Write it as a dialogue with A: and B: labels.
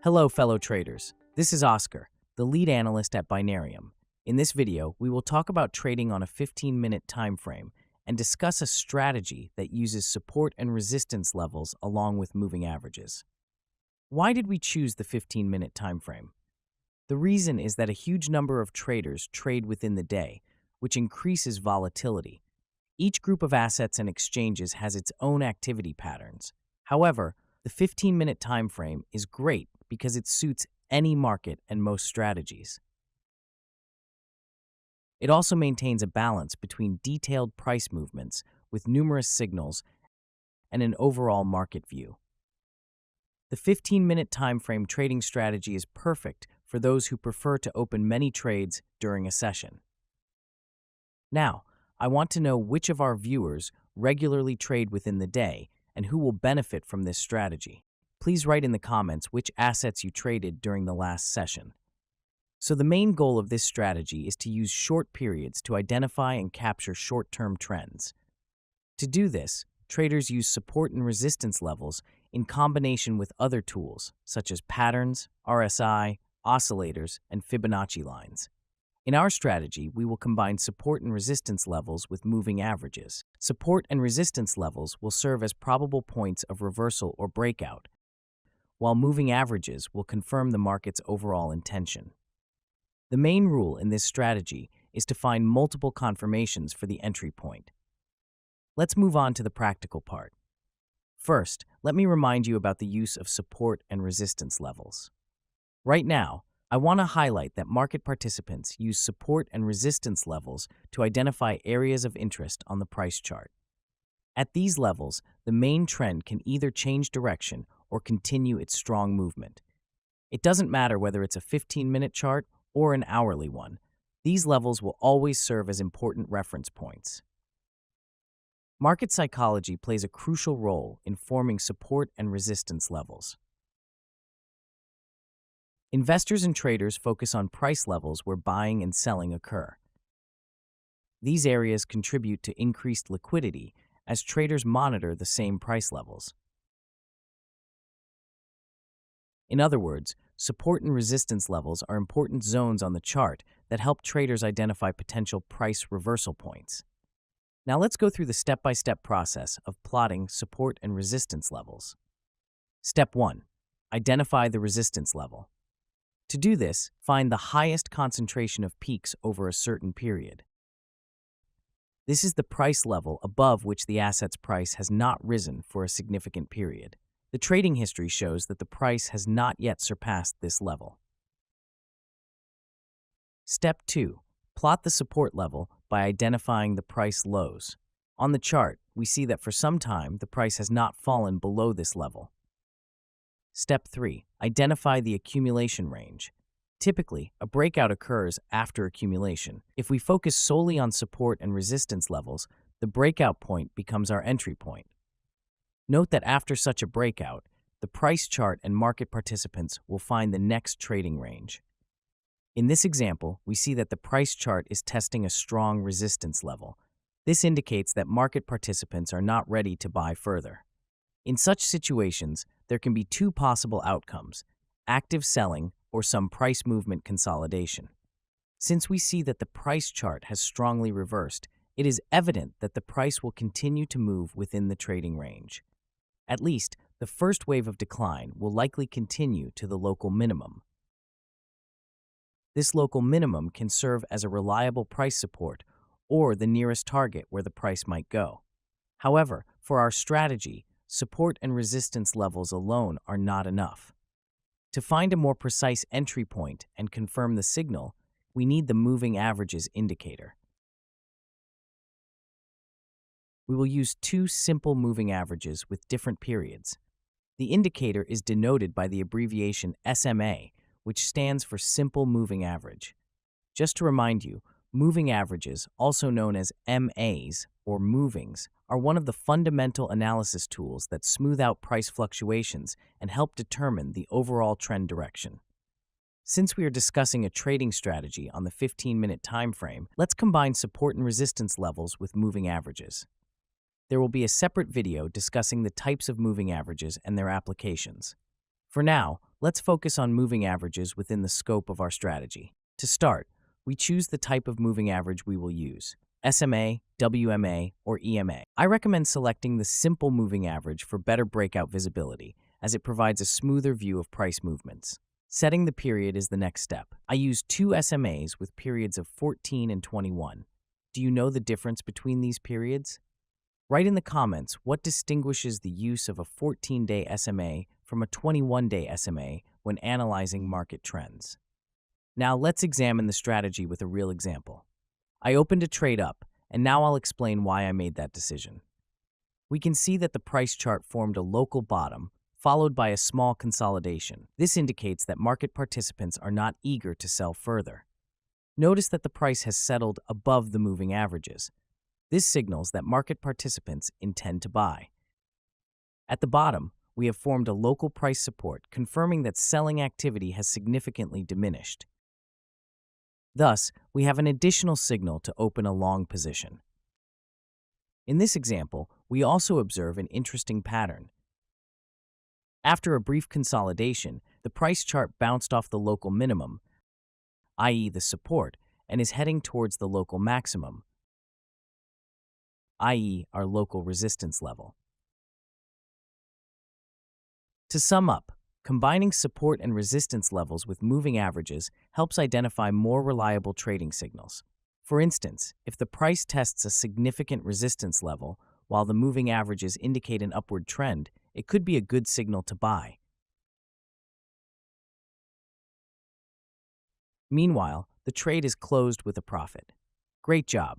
A: Hello, fellow traders. This is Oscar, the lead analyst at Binarium. In this video, we will talk about trading on a 15-minute time frame and discuss a strategy that uses support and resistance levels along with moving averages. Why did we choose the 15-minute time frame? The reason is that a huge number of traders trade within the day, which increases volatility. Each group of assets and exchanges has its own activity patterns. However, the 15-minute time frame is great because it suits any market and most strategies. It also maintains a balance between detailed price movements with numerous signals and an overall market view. The 15-minute time frame trading strategy is perfect for those who prefer to open many trades during a session. Now, I want to know which of our viewers regularly trade within the day and who will benefit from this strategy. Please write in the comments which assets you traded during the last session. So the main goal of this strategy is to use short periods to identify and capture short-term trends. To do this, traders use support and resistance levels in combination with other tools such as patterns, RSI, oscillators, and Fibonacci lines. In our strategy, we will combine support and resistance levels with moving averages. Support and resistance levels will serve as probable points of reversal or breakout, while moving averages will confirm the market's overall intention. The main rule in this strategy is to find multiple confirmations for the entry point. Let's move on to the practical part. First, let me remind you about the use of support and resistance levels. Right now, I want to highlight that market participants use support and resistance levels to identify areas of interest on the price chart. At these levels, the main trend can either change direction or continue its strong movement. It doesn't matter whether it's a 15-minute chart or an hourly one. These levels will always serve as important reference points. Market psychology plays a crucial role in forming support and resistance levels. Investors and traders focus on price levels where buying and selling occur. These areas contribute to increased liquidity as traders monitor the same price levels. In other words, support and resistance levels are important zones on the chart that help traders identify potential price reversal points. Now let's go through the step-by-step process of plotting support and resistance levels. Step 1. Identify the resistance level. To do this, find the highest concentration of peaks over a certain period. This is the price level above which the asset's price has not risen for a significant period. The trading history shows that the price has not yet surpassed this level. Step 2. Plot the support level by identifying the price lows. On the chart, we see that for some time the price has not fallen below this level. Step 3. Identify the accumulation range. Typically, a breakout occurs after accumulation. If we focus solely on support and resistance levels, the breakout point becomes our entry point. Note that after such a breakout, the price chart and market participants will find the next trading range. In this example, we see that the price chart is testing a strong resistance level. This indicates that market participants are not ready to buy further. In such situations, there can be two possible outcomes: active selling or some price movement consolidation. Since we see that the price chart has strongly reversed, it is evident that the price will continue to move within the trading range. At least, the first wave of decline will likely continue to the local minimum. This local minimum can serve as a reliable price support or the nearest target where the price might go. However, for our strategy, support and resistance levels alone are not enough. To find a more precise entry point and confirm the signal, we need the moving averages indicator. We will use two simple moving averages with different periods. The indicator is denoted by the abbreviation SMA, which stands for Simple Moving Average. Just to remind you, moving averages, also known as MAs or movings, are one of the fundamental analysis tools that smooth out price fluctuations and help determine the overall trend direction. Since we are discussing a trading strategy on the 15-minute time frame, let's combine support and resistance levels with moving averages. There will be a separate video discussing the types of moving averages and their applications. For now, let's focus on moving averages within the scope of our strategy. To start, we choose the type of moving average we will use: SMA, WMA, or EMA. I recommend selecting the simple moving average for better breakout visibility, as it provides a smoother view of price movements. Setting the period is the next step. I use two SMAs with periods of 14 and 21. Do you know the difference between these periods? Write in the comments what distinguishes the use of a 14-day SMA from a 21-day SMA when analyzing market trends. Now let's examine the strategy with a real example. I opened a trade up, and now I'll explain why I made that decision. We can see that the price chart formed a local bottom, followed by a small consolidation. This indicates that market participants are not eager to sell further. Notice that the price has settled above the moving averages. This signals that market participants intend to buy. At the bottom, we have formed a local price support, confirming that selling activity has significantly diminished. Thus, we have an additional signal to open a long position. In this example, we also observe an interesting pattern. After a brief consolidation, the price chart bounced off the local minimum, i.e. the support, and is heading towards the local maximum, i.e. our local resistance level. To sum up, combining support and resistance levels with moving averages helps identify more reliable trading signals. For instance, if the price tests a significant resistance level while the moving averages indicate an upward trend, it could be a good signal to buy. Meanwhile, the trade is closed with a profit. Great job!